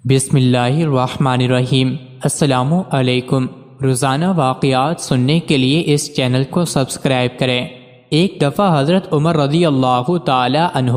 بسم اللہ الرحمن الرحیم۔ السلام علیکم۔ روزانہ واقعات سننے کے لیے اس چینل کو سبسکرائب کریں۔ ایک دفعہ حضرت عمر رضی اللہ تعالی عنہ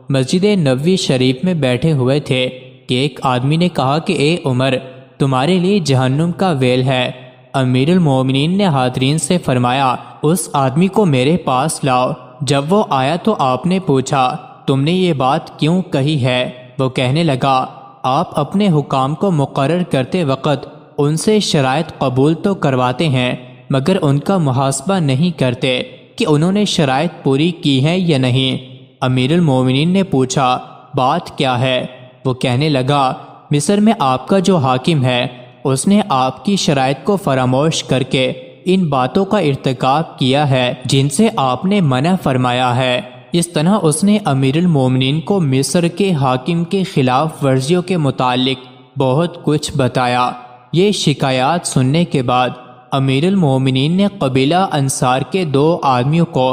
مسجد نبوی شریف میں بیٹھے ہوئے تھے کہ ایک آدمی نے کہا کہ اے عمر، تمہارے لیے جہنم کا ویل ہے۔ امیر المومنین نے حاضرین سے فرمایا، اس آدمی کو میرے پاس لاؤ۔ جب وہ آیا تو آپ نے پوچھا، تم نے یہ بات کیوں کہی ہے؟ وہ کہنے لگا، آپ اپنے حکام کو مقرر کرتے وقت ان سے شرائط قبول تو کرواتے ہیں، مگر ان کا محاسبہ نہیں کرتے کہ انہوں نے شرائط پوری کی ہیں یا نہیں۔ امیر المومنین نے پوچھا، بات کیا ہے؟ وہ کہنے لگا، مصر میں آپ کا جو حاکم ہے اس نے آپ کی شرائط کو فراموش کر کے ان باتوں کا ارتکاب کیا ہے جن سے آپ نے منع فرمایا ہے۔ اس طرح اس نے امیر المومنین کو مصر کے حاکم کے خلاف ورزیوں کے متعلق بہت کچھ بتایا۔ یہ شکایات سننے کے بعد امیر المومنین نے قبیلہ انصار کے 2 آدمیوں کو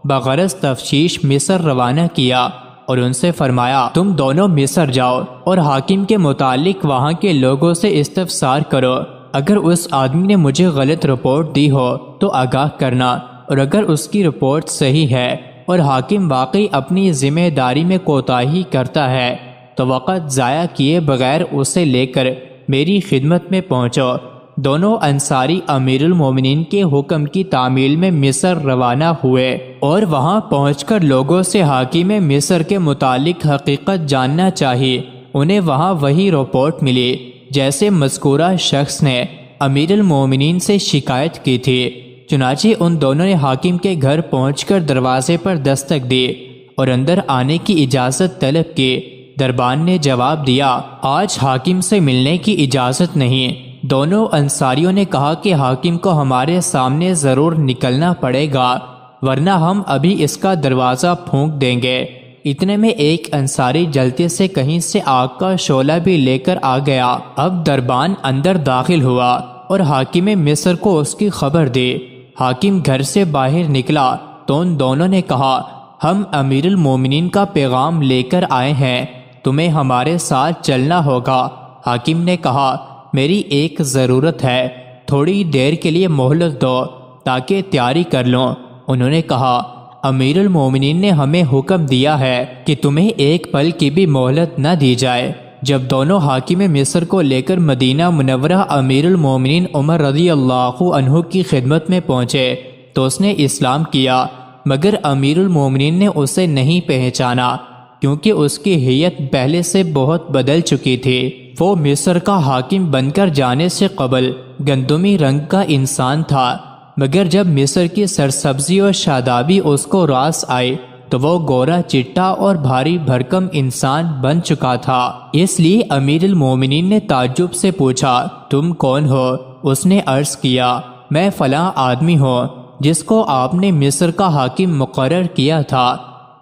بغرض تفتیش مصر روانہ کیا اور ان سے فرمایا، تم دونوں مصر جاؤ اور حاکم کے متعلق وہاں کے لوگوں سے استفسار کرو۔ اگر اس آدمی نے مجھے غلط رپورٹ دی ہو تو آگاہ کرنا، اور اگر اس کی رپورٹ صحیح ہے اور حاکم واقعی اپنی ذمہ داری میں کوتاہی کرتا ہے تو وقت ضائع کیے بغیر اسے لے کر میری خدمت میں پہنچو۔ دونوں انصاری امیر المومنین کے حکم کی تعمیل میں مصر روانہ ہوئے اور وہاں پہنچ کر لوگوں سے حاکم مصر کے متعلق حقیقت جاننا چاہیے۔ انہیں وہاں وہی رپورٹ ملی جیسے مذکورہ شخص نے امیر المومنین سے شکایت کی تھی۔ چنانچہ ان دونوں نے حاکم کے گھر پہنچ کر دروازے پر دستک دی اور اندر آنے کی اجازت طلب کی۔ دربان نے جواب دیا، آج حاکم سے ملنے کی اجازت نہیں۔ دونوں انصاریوں نے کہا کہ حاکم کو ہمارے سامنے ضرور نکلنا پڑے گا، ورنہ ہم ابھی اس کا دروازہ پھونک دیں گے۔ اتنے میں ایک انصاری جلدی سے کہیں سے آگ کا شعلہ بھی لے کر آ گیا۔ اب دربان اندر داخل ہوا اور حاکم مصر کو اس کی خبر دی۔ حاکم گھر سے باہر نکلا تو ان دونوں نے کہا، ہم امیر المومنین کا پیغام لے کر آئے ہیں، تمہیں ہمارے ساتھ چلنا ہوگا۔ حاکم نے کہا، میری ایک ضرورت ہے، تھوڑی دیر کے لیے مہلت دو تاکہ تیاری کر لوں۔ انہوں نے کہا، امیر المومنین نے ہمیں حکم دیا ہے کہ تمہیں ایک پل کی بھی مہلت نہ دی جائے۔ جب دونوں حاکم مصر کو لے کر مدینہ منورہ امیر المومنین عمر رضی اللہ عنہ کی خدمت میں پہنچے تو اس نے اسلام کیا، مگر امیر المومنین نے اسے نہیں پہچانا کیونکہ اس کی ہیئت پہلے سے بہت بدل چکی تھی۔ وہ مصر کا حاکم بن کر جانے سے قبل گندمی رنگ کا انسان تھا، مگر جب مصر کی سرسبزی اور شادابی اس کو راس آئی تو وہ گورا چٹا اور بھاری بھرکم انسان بن چکا تھا۔ اس لیے امیر المومنین نے تعجب سے پوچھا، تم کون ہو؟ اس نے عرض کیا، میں فلاں آدمی ہوں جس کو آپ نے مصر کا حاکم مقرر کیا تھا۔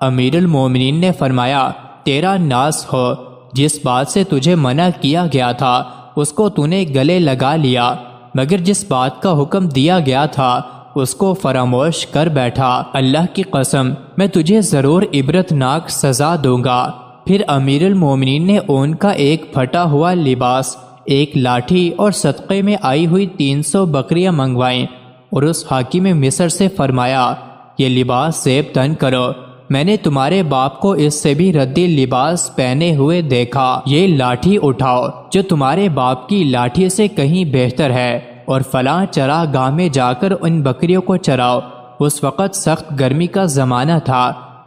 امیر المومنین نے فرمایا، تیرا ناز ہو، جس بات سے تجھے منع کیا گیا تھا اس کو تو نے گلے لگا لیا، مگر جس بات کا حکم دیا گیا تھا اس کو فراموش کر بیٹھا۔ اللہ کی قسم، میں تجھے ضرور عبرتناک سزا دوں گا۔ پھر امیر المومنین نے اون کا ایک پھٹا ہوا لباس، ایک لاٹھی اور صدقے میں آئی ہوئی 300 بکریاں منگوائیں اور اس حاکم مصر سے فرمایا، یہ لباس زیب تن کرو، میں نے تمہارے باپ کو اس سے بھی ردی لباس پہنے ہوئے دیکھا۔ یہ لاٹھی اٹھاؤ جو تمہارے باپ کی لاٹھی سے کہیں بہتر ہے اور فلاں چراہ گاہ میں جا کر ان بکریوں کو چراؤ۔ اس وقت سخت گرمی کا زمانہ تھا۔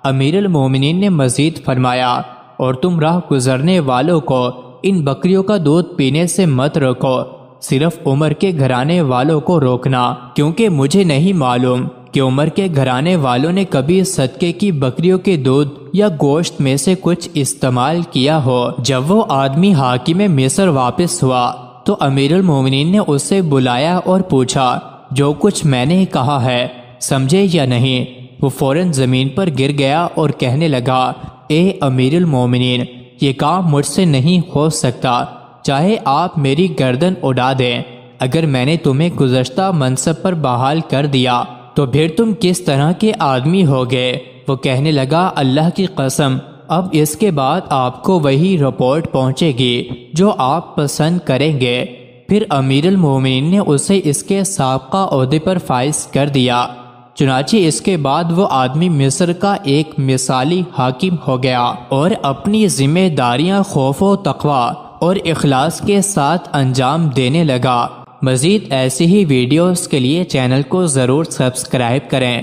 امیر المومنین نے مزید فرمایا، اور تم راہ گزرنے والوں کو ان بکریوں کا دودھ پینے سے مت روکو، صرف عمر کے گھرانے والوں کو روکنا، کیونکہ مجھے نہیں معلوم کہ عمر کے گھرانے والوں نے کبھی صدقے کی بکریوں کے دودھ یا گوشت میں سے کچھ استعمال کیا ہو۔ جب وہ آدمی حاکم مصر واپس ہوا تو امیر المومنین نے اسے بلایا اور پوچھا، جو کچھ میں نے کہا ہے سمجھے یا نہیں؟ وہ فوراً زمین پر گر گیا اور کہنے لگا، اے امیر المومنین، یہ کام مجھ سے نہیں ہو سکتا، چاہے آپ میری گردن اڑا دیں۔ اگر میں نے تمہیں گزشتہ منصب پر بحال کر دیا تو پھر تم کس طرح کے آدمی ہوگے؟ وہ کہنے لگا، اللہ کی قسم، اب اس کے بعد آپ کو وہی رپورٹ پہنچے گی۔ جو آپ پسند کریں گے۔ پھر امیر المومنین نے اسے اس کے سابقہ عہدے پر فائز کر دیا۔ چنانچہ اس کے بعد وہ آدمی مصر کا ایک مثالی حاکم ہو گیا اور اپنی ذمہ داریاں خوف و تقوی اور اخلاص کے ساتھ انجام دینے لگا۔ مزید ایسی ہی ویڈیوز کے لیے چینل کو ضرور سبسکرائب کریں۔